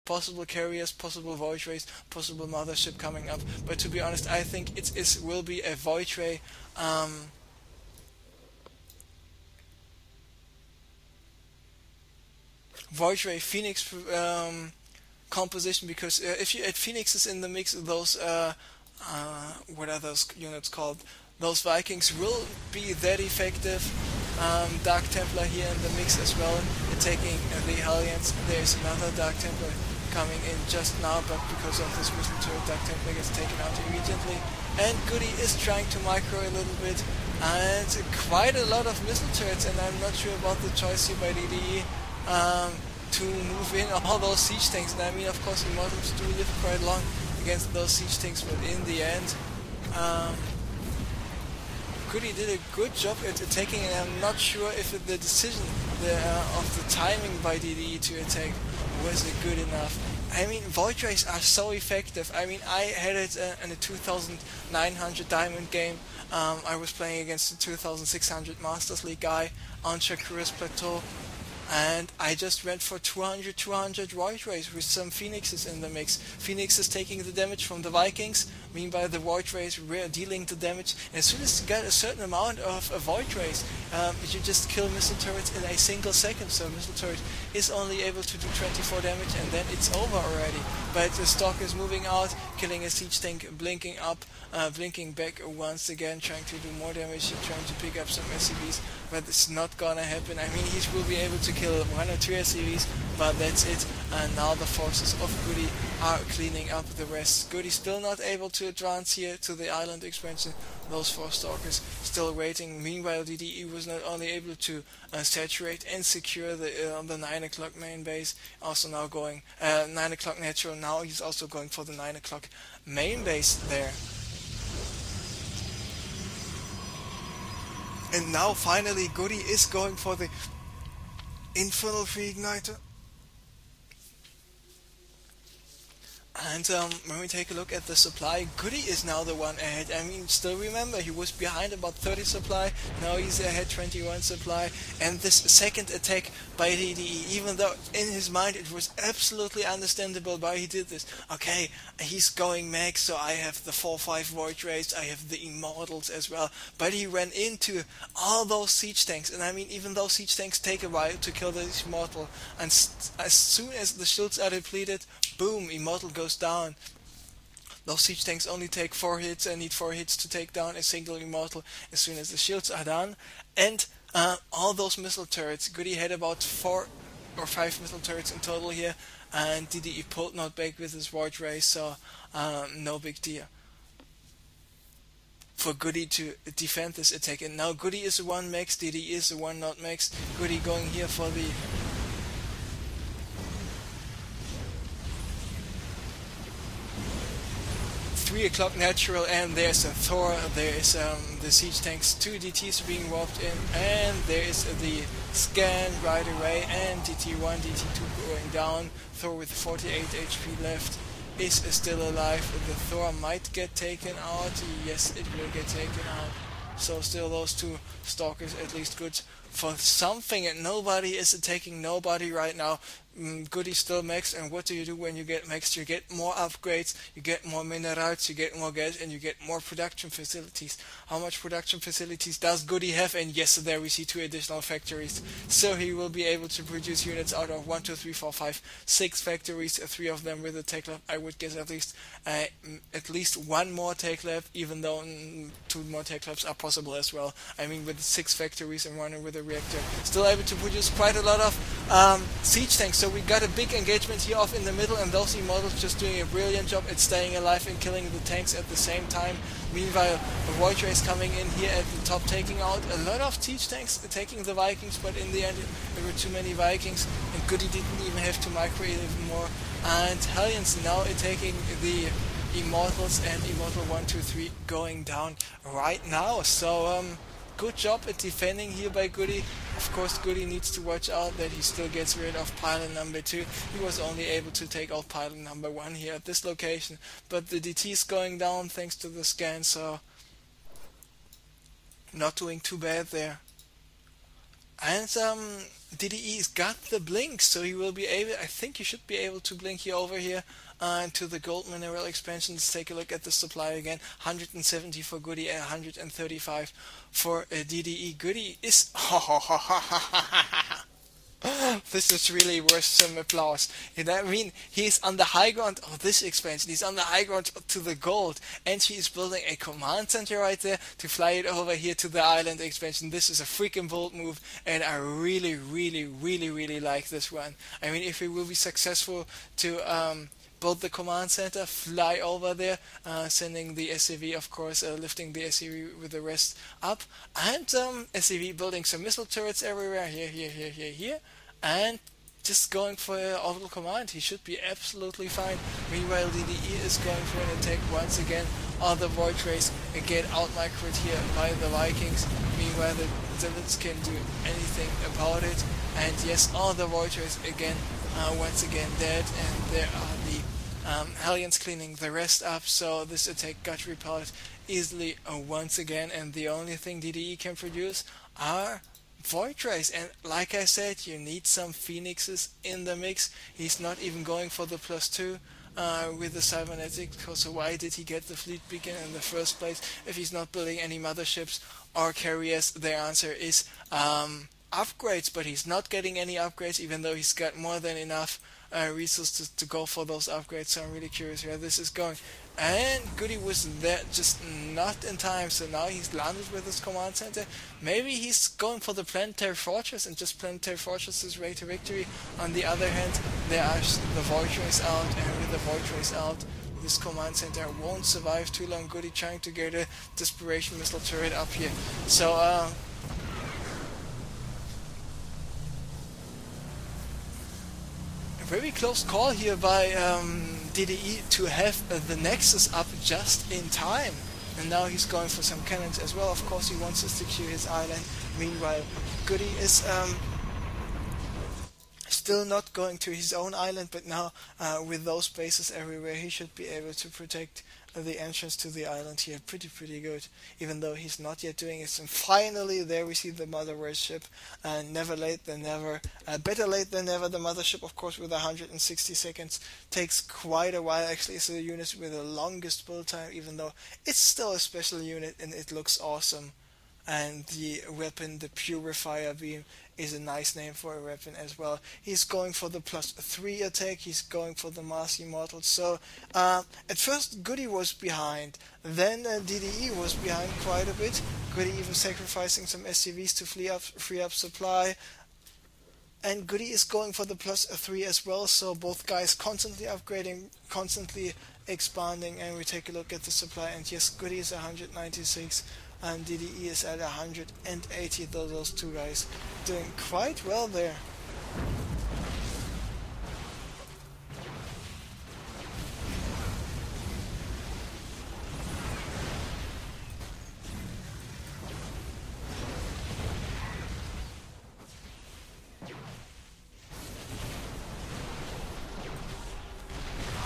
possible carriers, possible void rays, possible mothership coming up. But to be honest, I think it will be a void ray. Void ray Phoenix composition, because if you add Phoenixes in the mix, those what are those units called? Those Vikings will be that effective. Dark Templar here in the mix as well, attacking the Hellions. There's another Dark Templar coming in just now, but because of this missile turret, Dark Templar gets taken out immediately. And GoOdy is trying to micro a little bit, and quite a lot of missile turrets, and I'm not sure about the choice here by dde to move in all those siege tanks. And I mean, of course, Immortals do live quite long against those siege tanks, but in the end, GoOdy did a good job at attacking, and I'm not sure if the decision of the timing by dde to attack was good enough. I mean, void rays are so effective. I mean, I had it in a 2900 diamond game. I was playing against a 2600 Masters League guy on Shakura's Plateau, and I just went for 200 void rays with some Phoenixes in the mix. Phoenixes taking the damage from the Vikings, meanwhile the void rays were dealing the damage. And as soon as you get a certain amount of void rays, you just kill missile turrets in a single second. So missile turret is only able to do 24 damage, and then it's over already. But the Stalker is moving out, killing a siege tank, blinking up, blinking back once again, trying to do more damage, trying to pick up some SCVs, but it's not gonna happen. I mean, he will be able to kill 1 or 2 SCVs, but that's it. And now the forces of GoOdy are cleaning up the rest. GoOdy still not able to advance here to the island expansion. Those 4 Stalkers still waiting. Meanwhile, dde was not only able to saturate and secure the 9 o'clock main base, also now going 9 o'clock natural. Now he's also going for the 9 o'clock main base there. And now finally GoOdy is going for the Infernal Free Igniter. And when we take a look at the supply, GoOdy is now the one ahead. I mean, still remember, he was behind about 30 supply, now he's ahead 21 supply. And this second attack by dde, even though in his mind it was absolutely understandable why he did this. Okay, he's going max, so I have the 4-5 Void Rays, I have the Immortals as well. But he ran into all those siege tanks, and I mean, even though siege tanks take a while to kill the Immortal, and as soon as the shields are depleted, boom, Immortal goes down. Those siege tanks only take 4 hits and need 4 hits to take down a single Immortal as soon as the shields are done. And all those missile turrets, GoOdy had about 4 or 5 missile turrets in total here, and dde pulled not back with his Void Ray, so no big deal for GoOdy to defend this attack. And now GoOdy is the one max, dde is the one not max. GoOdy going here for the 3 o'clock natural, and there's a Thor, there is the siege tanks, 2 DTs being warped in, and there is the scan right away, and DT1, DT2 going down. Thor with 48 HP left is still alive. The Thor might get taken out, yes, it will get taken out. So still those 2 Stalkers at least good for something, and nobody is attacking nobody right now. GoOdy still max, and what do you do when you get maxed? You get more upgrades, you get more minerals, you get more gas, and you get more production facilities. How much production facilities does GoOdy have? And yes, there we see 2 additional factories. So he will be able to produce units out of 1, 2, 3, 4, 5, 6 factories, 3 of them with a tech lab. I would guess at least 1 more tech lab, even though 2 more tech labs are possible as well. I mean, with 6 factories and 1 with a reactor, still able to produce quite a lot of siege tanks. So we got a big engagement here off in the middle, and those Immortals just doing a brilliant job at staying alive and killing the tanks at the same time. Meanwhile, the Void Rays coming in here at the top, taking out a lot of siege tanks, attacking the Vikings, but in the end there were too many Vikings, and GoOdy didn't even have to micro even more. And Hellions now attacking the Immortals, and Immortal 1, 2, 3 going down right now. So good job at defending here by GoOdy. Of course, GoOdy needs to watch out that he still gets rid of pylon number 2. He was only able to take out pylon number 1 here at this location, but the DT is going down thanks to the scan, so not doing too bad there. And DDE's got the blink, so he will be able, I think he should be able to blink here over here to the gold mineral expansion. Let's take a look at the supply again. 170 for GoOdy and 135 for DDE. GoOdy is this is really worth some applause. I mean, he's on the high ground of this expansion. He's on the high ground to the gold, and he is building a command center right there to fly it over here to the island expansion. This is a freaking bold move, and I really, really, really, really like this one. I mean, if he will be successful to build the command center, fly over there, sending the SCV, of course, lifting the SCV with the rest up, and SCV building some missile turrets everywhere, here, and just going for orbital command. He should be absolutely fine. Meanwhile, DDE is going for an attack once again on the Void Race, get out-microed here by the Vikings. Meanwhile, the Zealots can do anything about it, and yes, all the Void Race again, once again dead, and there are the Hellions cleaning the rest up, so this attack got repelled easily once again, and the only thing DDE can produce are Void Rays, and like I said, you need some Phoenixes in the mix. He's not even going for the +2 with the Cybernetics, so why did he get the Fleet Beacon in the first place if he's not building any motherships or carriers? The answer is upgrades, but he's not getting any upgrades, even though he's got more than enough resources to go for those upgrades. So I'm really curious where this is going. And GoOdy was there just not in time, so now he's landed with his command center. Maybe he's going for the Planetary Fortress, and just Planetary Fortress's way to victory. On the other hand, there are the Void Rays out, and with the Void Rays out, this command center won't survive too long. GoOdy trying to get a Desperation Missile turret up here. So very close call here by DDE to have the Nexus up just in time. And now he's going for some cannons as well. Of course, he wants to secure his island. Meanwhile, GoOdy is still not going to his own island, but now with those bases everywhere, he should be able to protect the entrance to the island here pretty good, even though he's not yet doing it. And finally, there we see the mothership. Never late than never, better late than never. The mothership, of course, with 160 seconds takes quite a while. Actually, it's the unit with the longest build time, even though it's still a special unit and it looks awesome. And the weapon, the Purifier Beam, is a nice name for a weapon as well. He's going for the +3 attack, he's going for the Mars Immortal. So at first GoOdy was behind, then DDE was behind quite a bit. GoOdy even sacrificing some SCVs to free up supply. And GoOdy is going for the +3 as well, so both guys constantly upgrading, constantly expanding. And we take a look at the supply, and yes, GoOdy is 196 and DDE is at 180, those two guys doing quite well there.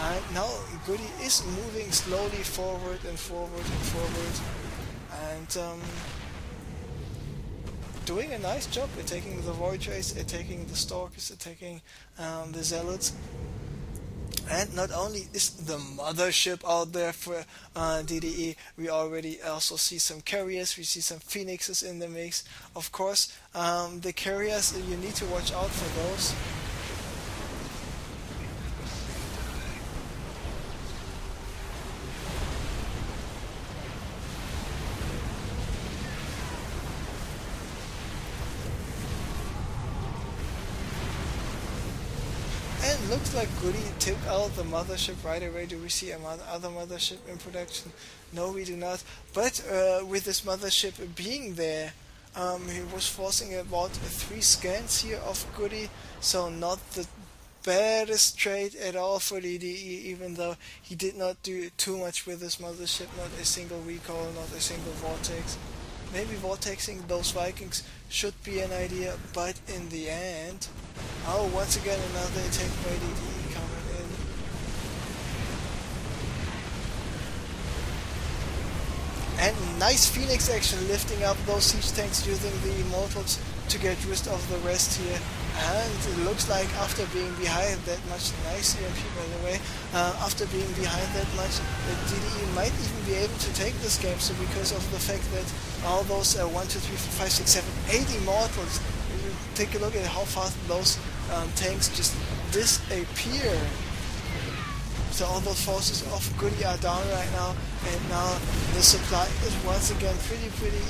And now GoOdy is moving slowly forward and doing a nice job attacking the Void Rays, attacking the Stalkers, attacking the Zealots. And not only is the mothership out there for DDE, we already also see some carriers, we see some Phoenixes in the mix. Of course, the carriers, you need to watch out for those. And looks like GoOdy took out the mothership right away. Do we see another mothership in production? No, we do not. But with this mothership being there, he was forcing about 3 scans here of GoOdy, so not the baddest trade at all for DDE, even though he did not do too much with this mothership. Not a single recall, not a single vortex. Maybe vortexing those Vikings should be an idea, but in the end, oh, once again another attack by DDE coming in. And nice Phoenix action, lifting up those siege tanks using the Immortals to get rid of the rest here. And it looks like after being behind that much, nice EMP by the way, after being behind that much, DDE might even be able to take this game. So because of the fact that all those 1, 2, 3, 4, 5, 6, 7, 8 immortals, take a look at how fast those tanks just disappear. So all those forces of GoOdy are down right now, and now the supply is once again pretty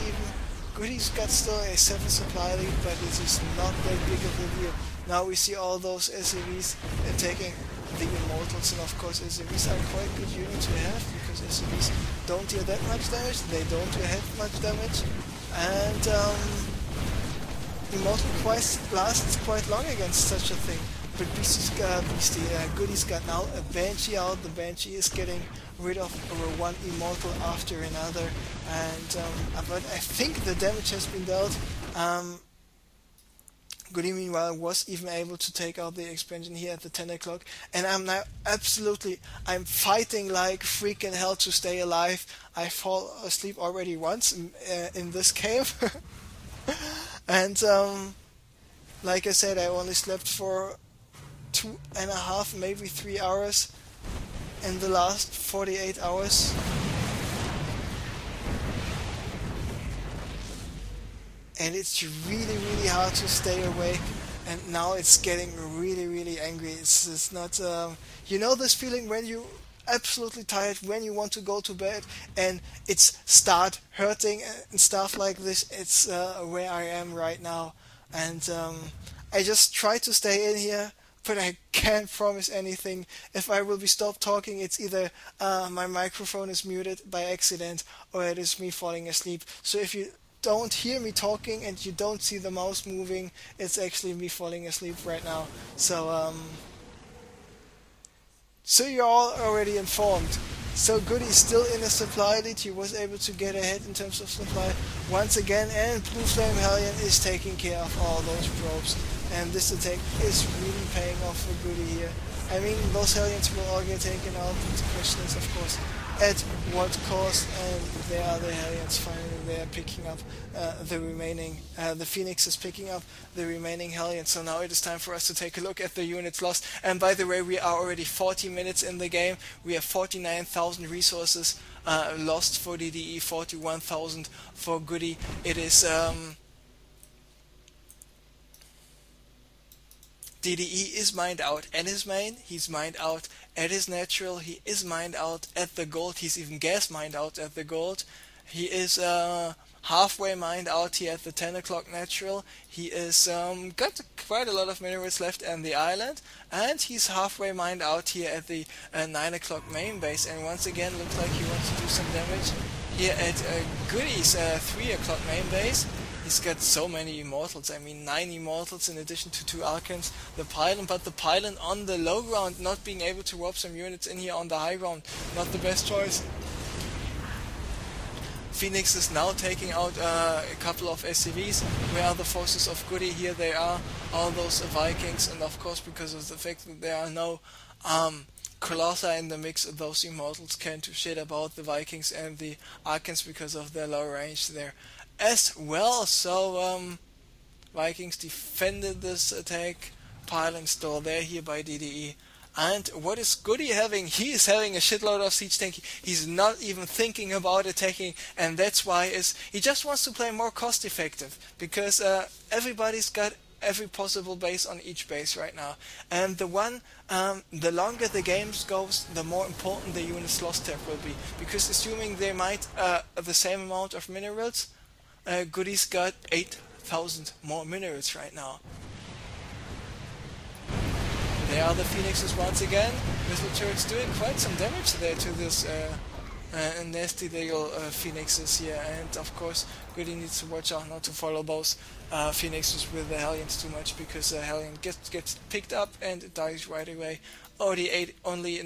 even. GoOdy's got still a 7 supply lead, but it is not that big of a deal. Now we see all those SCVs taking the immortals, and of course SCVs are quite good unit to have, because SCVs don't deal that much damage, they don't have much damage, and immortal lasts quite long against such a thing. But GoOdy's got now a Banshee out. The Banshee is getting rid of one immortal after another, and but I think the damage has been dealt. GoOdy meanwhile was even able to take out the expansion here at the 10 o'clock, and I'm now I'm fighting like freaking hell to stay alive. I fall asleep already once in this game. And like I said, I only slept for 2.5, maybe 3 hours in the last 48 hours. And it's really hard to stay awake, and now it's getting really angry. It's not, you know this feeling when you absolutely tired, when you want to go to bed and it's start hurting and stuff like this. It's where I am right now, and I just try to stay in here, but I can't promise anything. If I will be stopped talking, it's either my microphone is muted by accident, or it is me falling asleep. So if you don't hear me talking and you don't see the mouse moving, it's actually me falling asleep right now. So so you're all already informed. So GoOdy is still in a supply lead. He was able to get ahead in terms of supply once again, and Blue Flame Hellion is taking care of all those probes, and this attack is really paying off for GoOdy here. I mean, those Hellions will all get taken out. The question is, of course, at what cost? And there are the Hellions finally. They are picking up the remaining. The Phoenix is picking up the remaining Hellions. So now it is time for us to take a look at the units lost. And by the way, we are already 40 minutes in the game. We have 49,000 resources lost for dde, 41,000 for GoOdy. It is dde is mined out at his main, he's mined out at his natural, he is mined out at the gold, he's even gas mined out at the gold, he is halfway mined out here at the 10 o'clock natural, he is got quite a lot of minerals left on the island, and he's halfway mined out here at the 9 o'clock main base, and once again looks like he wants to do some damage here at GoOdy's 3 o'clock main base. He's got so many immortals, I mean 9 immortals in addition to 2 Archons, the pylon, but the pylon on the low ground, not being able to warp some units in here on the high ground, not the best choice. Phoenix is now taking out a couple of SCVs. Where are the forces of GoOdy? Here they are, all those Vikings, and of course because of the fact that there are no Colossi in the mix, those immortals can't do shit about the Vikings and the Archons because of their low range there as well. So Vikings defended this attack, pylon still there here by dde. And what is GoOdy having? He is having a shitload of siege tank. He's not even thinking about attacking, and that's why he just wants to play more cost effective, because everybody's got every possible base on each base right now, and the longer the game goes, the more important the units lost tab will be, because assuming they might the same amount of minerals, GoOdy's got 8,000 more minerals right now. There are the Phoenixes once again. Missile turrets doing quite some damage there to this nasty little Phoenixes here, and of course GoOdy needs to watch out not to follow those Phoenixes with the Hellions too much, because the Hellion gets picked up and it dies right away. Only